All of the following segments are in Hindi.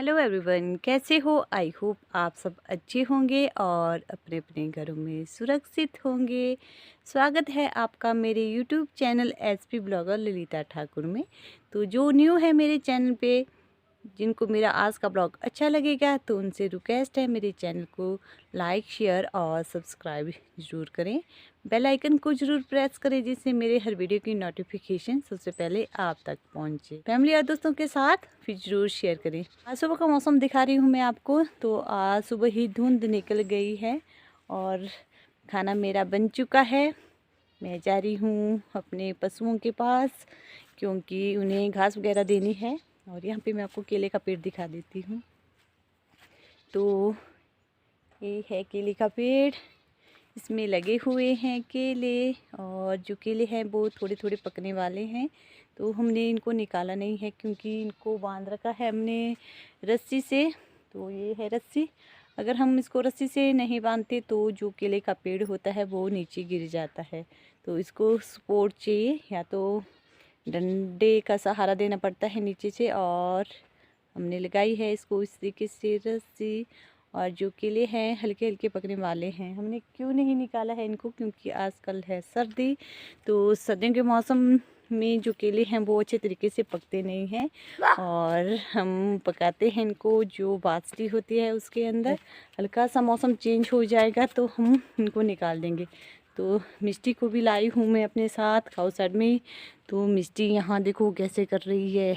हेलो एवरीवन, कैसे हो? आई होप आप सब अच्छे होंगे और अपने अपने घरों में सुरक्षित होंगे। स्वागत है आपका मेरे YouTube channel SP blogger Lalita Thakur में। तो जो न्यू है मेरे चैनल पे, जिनको मेरा आज का ब्लॉग अच्छा लगेगा तो उनसे रिक्वेस्ट है मेरे चैनल को लाइक शेयर और सब्सक्राइब ज़रूर करें। बेल आइकन को ज़रूर प्रेस करें जिससे मेरे हर वीडियो की नोटिफिकेशन सबसे पहले आप तक पहुंचे। फैमिली और दोस्तों के साथ फिर ज़रूर शेयर करें। आज सुबह का मौसम दिखा रही हूँ मैं आपको। तो आज सुबह ही धुंध निकल गई है और खाना मेरा बन चुका है। मैं जा रही हूँ अपने पशुओं के पास क्योंकि उन्हें घास वगैरह देनी है। और यहाँ पे मैं आपको केले का पेड़ दिखा देती हूँ। तो ये है केले का पेड़, इसमें लगे हुए हैं केले और जो केले हैं वो थोड़े थोड़े पकने वाले हैं। तो हमने इनको निकाला नहीं है क्योंकि इनको बांध रखा है हमने रस्सी से। तो ये है रस्सी, अगर हम इसको रस्सी से नहीं बांधते तो जो केले का पेड़ होता है वो नीचे गिर जाता है। तो इसको सपोर्ट चाहिए, या तो डंडे का सहारा देना पड़ता है नीचे से। और हमने लगाई है इसको इस तरीके से रस्सी। और जो केले हैं हल्के हल्के पकने वाले हैं। हमने क्यों नहीं निकाला है इनको, क्योंकि आजकल है सर्दी। तो सर्दियों के मौसम में जो केले हैं वो अच्छे तरीके से पकते नहीं हैं और हम पकाते हैं इनको जो बासली होती है उसके अंदर। हल्का सा मौसम चेंज हो जाएगा तो हम इनको निकाल देंगे। तो मिष्टी को भी लाई हूँ मैं अपने साथ खाओ साइड में। तो मिष्टी यहाँ देखो कैसे कर रही है,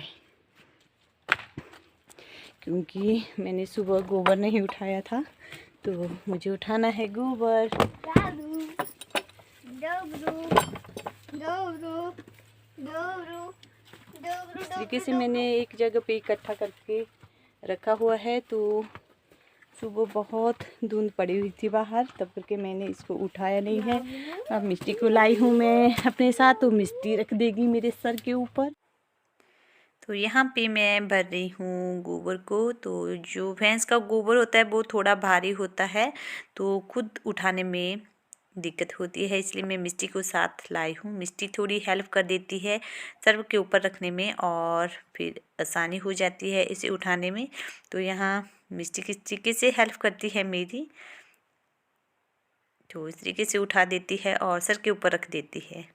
क्योंकि मैंने सुबह गोबर नहीं उठाया था तो मुझे उठाना है गोबर। इस तरीके से मैंने एक जगह पे इकट्ठा करके रखा हुआ है। तो सुबह बहुत धुंध पड़ी हुई थी बाहर, तब करके मैंने इसको उठाया नहीं है। अब मिट्टी को लाई हूँ मैं अपने साथ, तो मिट्टी रख देगी मेरे सर के ऊपर। तो यहाँ पे मैं भर रही हूँ गोबर को। तो जो भैंस का गोबर होता है वो थोड़ा भारी होता है तो खुद उठाने में दिक्कत होती है, इसलिए मैं मिट्टी को साथ लाई हूँ। मिट्टी थोड़ी हेल्प कर देती है सर के ऊपर रखने में और फिर आसानी हो जाती है इसे उठाने में। तो यहाँ मिट्टी किस तरीके से हेल्प करती है मेरी, तो इस तरीके से उठा देती है और सर के ऊपर रख देती है।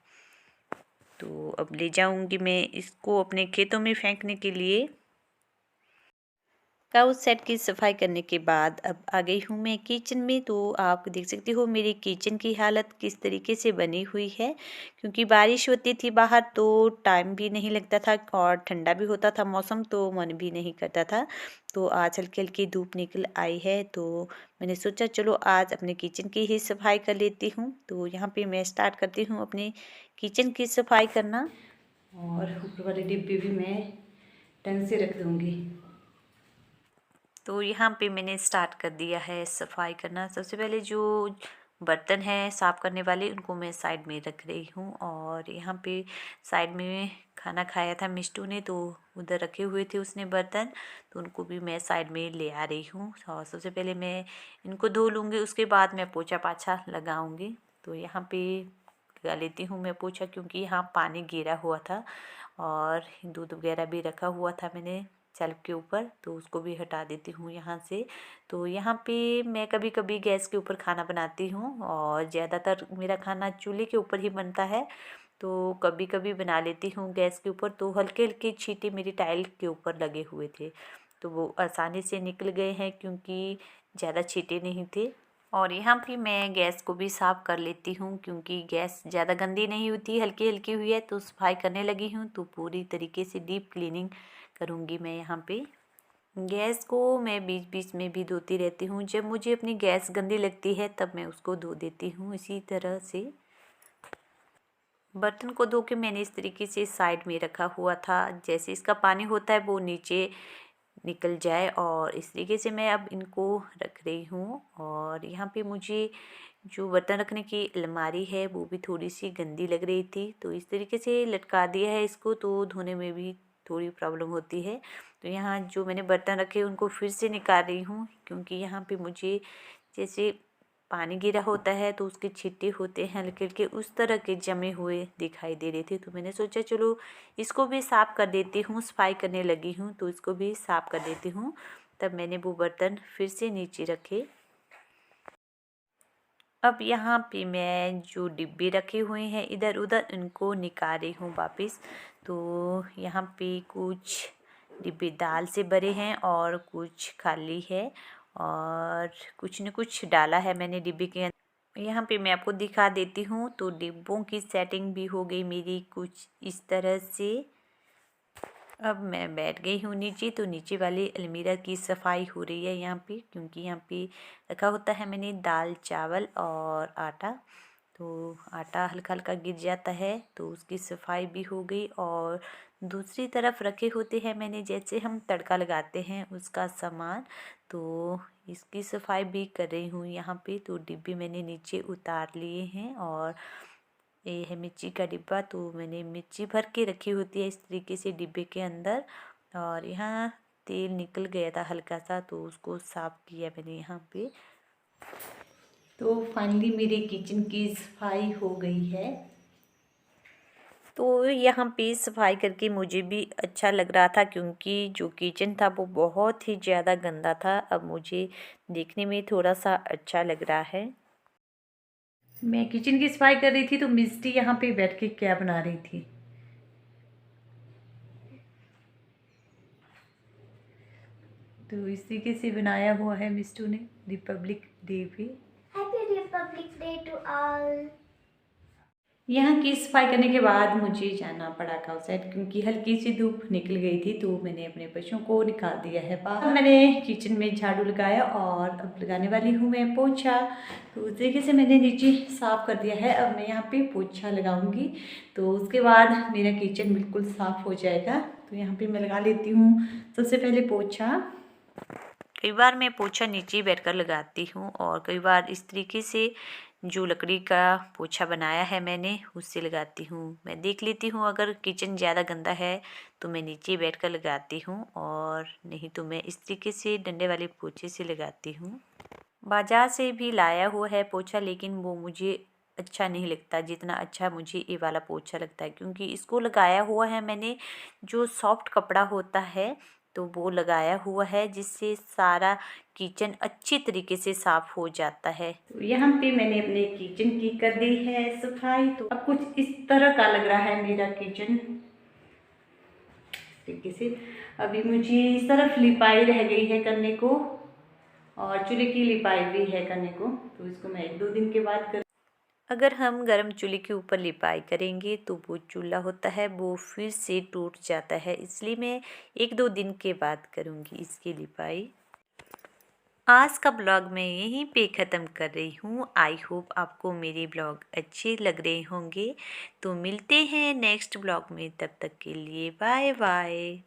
तो अब ले जाऊंगी मैं इसको अपने खेतों में फेंकने के लिए। काउ सेट की सफाई करने के बाद अब आ गई हूँ मैं किचन में। तो आप देख सकते हो मेरी किचन की हालत किस तरीके से बनी हुई है, क्योंकि बारिश होती थी बाहर तो टाइम भी नहीं लगता था और ठंडा भी होता था मौसम तो मन भी नहीं करता था। तो आज हल्की हल्की धूप निकल आई है तो मैंने सोचा चलो आज अपने किचन की ही सफाई कर लेती हूँ। तो यहाँ पे मैं स्टार्ट करती हूँ अपने किचन की सफाई करना। और ऊपर वाले डिब्बे भी मैं ढंग से रख दूँगी। तो यहाँ पे मैंने स्टार्ट कर दिया है सफाई करना। सबसे पहले जो बर्तन है साफ़ करने वाले उनको मैं साइड में रख रही हूँ। और यहाँ पे साइड में खाना खाया था मिष्टू ने तो उधर रखे हुए थे उसने बर्तन, तो उनको भी मैं साइड में ले आ रही हूँ। और सबसे पहले मैं इनको धो लूँगी, उसके बाद मैं पोछा पाछा लगाऊँगी। तो यहाँ पे लगा लेती हूँ मैं पोछा, क्योंकि यहाँ पानी गिरा हुआ था और दूध वगैरह भी रखा हुआ था मैंने शेल्फ के ऊपर, तो उसको भी हटा देती हूँ यहाँ से। तो यहाँ पे मैं कभी कभी गैस के ऊपर खाना बनाती हूँ और ज़्यादातर मेरा खाना चूल्हे के ऊपर ही बनता है। तो कभी कभी बना लेती हूँ गैस के ऊपर। तो हल्के हल्के छींटे मेरी टाइल के ऊपर लगे हुए थे तो वो आसानी से निकल गए हैं क्योंकि ज़्यादा छींटे नहीं थे। और यहाँ पे मैं गैस को भी साफ़ कर लेती हूँ क्योंकि गैस ज़्यादा गंदी नहीं होती, हल्की हल्की हुई है तो सफाई करने लगी हूँ। तो पूरी तरीके से डीप क्लीनिंग करूँगी मैं। यहाँ पे गैस को मैं बीच बीच में भी धोती रहती हूँ, जब मुझे अपनी गैस गंदी लगती है तब मैं उसको धो देती हूँ। इसी तरह से बर्तन को धो के मैंने इस तरीके से साइड में रखा हुआ था, जैसे इसका पानी होता है वो नीचे निकल जाए। और इस तरीके से मैं अब इनको रख रही हूँ। और यहाँ पे मुझे जो बर्तन रखने की अलमारी है वो भी थोड़ी सी गंदी लग रही थी तो इस तरीके से लटका दिया है इसको, तो धोने में भी थोड़ी प्रॉब्लम होती है। तो यहाँ जो मैंने बर्तन रखे उनको फिर से निकाल रही हूँ, क्योंकि यहाँ पे मुझे जैसे पानी गिरा होता है तो उसके छिट्टे होते हैं हल्के हल्के, उस तरह के जमे हुए दिखाई दे रहे थे। तो मैंने सोचा चलो इसको भी साफ़ कर देती हूँ, सफाई करने लगी हूँ तो इसको भी साफ़ कर देती हूँ। तब मैंने वो बर्तन फिर से नीचे रखे। अब यहाँ पे मैं जो डिब्बे रखे हुए हैं इधर उधर उनको निकाल रही हूँ वापस। तो यहाँ पे कुछ डिब्बे दाल से भरे हैं और कुछ खाली है और कुछ न कुछ डाला है मैंने डिब्बे के अंदर। यहाँ पे मैं आपको दिखा देती हूँ। तो डिब्बों की सेटिंग भी हो गई मेरी कुछ इस तरह से। अब मैं बैठ गई हूँ नीचे। तो नीचे वाली अलमीरा की सफाई हो रही है यहाँ पे, क्योंकि यहाँ पे रखा होता है मैंने दाल चावल और आटा। तो आटा हल्का हल्का गिर जाता है तो उसकी सफाई भी हो गई। और दूसरी तरफ रखे होते हैं मैंने जैसे हम तड़का लगाते हैं उसका सामान, तो इसकी सफाई भी कर रही हूँ यहाँ पे। तो डिब्बे मैंने नीचे उतार लिए हैं और ये है मिर्ची का डिब्बा। तो मैंने मिर्ची भर के रखी होती है इस तरीके से डिब्बे के अंदर। और यहाँ तेल निकल गया था हल्का सा तो उसको साफ़ किया मैंने यहाँ पे। तो फाइनली मेरे किचन की सफाई हो गई है। तो यहाँ पे सफाई करके मुझे भी अच्छा लग रहा था, क्योंकि जो किचन था वो बहुत ही ज़्यादा गंदा था। अब मुझे देखने में थोड़ा सा अच्छा लग रहा है। मैं किचन की सफाई कर रही थी तो मिस्टी यहाँ पे बैठ के क्या बना रही थी। तो इस तरीके से बनाया हुआ है मिस्टू ने रिपब्लिक डे पे। Happy republic day to all. यहाँ की सफाई करने के बाद मुझे जाना पड़ा गाँव साइड, क्योंकि हल्की सी धूप निकल गई थी। तो मैंने अपने पशुओं को निकाल दिया है बाहर। मैंने किचन में झाड़ू लगाया और अब लगाने वाली हूँ मैं पोछा। तो उस तरीके से मैंने नीचे साफ़ कर दिया है। अब मैं यहाँ पे पोछा लगाऊंगी तो उसके बाद मेरा किचन बिल्कुल साफ़ हो जाएगा। तो यहाँ पे मैं लगा लेती हूँ सबसे पहले पोछा। कई बार मैं पोछा नीचे बैठकर लगाती हूँ और कई बार इस तरीके से जो लकड़ी का पोछा बनाया है मैंने उससे लगाती हूँ। मैं देख लेती हूँ अगर किचन ज़्यादा गंदा है तो मैं नीचे बैठकर लगाती हूँ, और नहीं तो मैं इस तरीके से डंडे वाले पोछे से लगाती हूँ। बाजार से भी लाया हुआ है पोछा, लेकिन वो मुझे अच्छा नहीं लगता जितना अच्छा मुझे ये वाला पोछा लगता है, क्योंकि इसको लगाया हुआ है मैंने जो सॉफ्ट कपड़ा होता है तो वो लगाया हुआ है, जिससे सारा किचन अच्छी तरीके से साफ़ हो जाता है। तो यहाँ पे मैंने अपने किचन की कर दी है सफाई। तो अब कुछ इस तरह का लग रहा है मेरा किचन तरीके से। अभी मुझे इस तरफ लिपाई रह गई है करने को और चूल्हे की लिपाई भी है करने को। तो इसको मैं 1-2 दिन के बाद कर। अगर हम गरम चूल्हे के ऊपर लिपाई करेंगे तो वो चूल्हा होता है वो फिर से टूट जाता है, इसलिए मैं 1-2 दिन के बाद करूँगी इसकी लिपाई। आज का ब्लॉग मैं यहीं पे ख़त्म कर रही हूँ। आई होप आपको मेरे ब्लॉग अच्छे लग रहे होंगे। तो मिलते हैं नेक्स्ट ब्लॉग में, तब तक के लिए बाय बाय।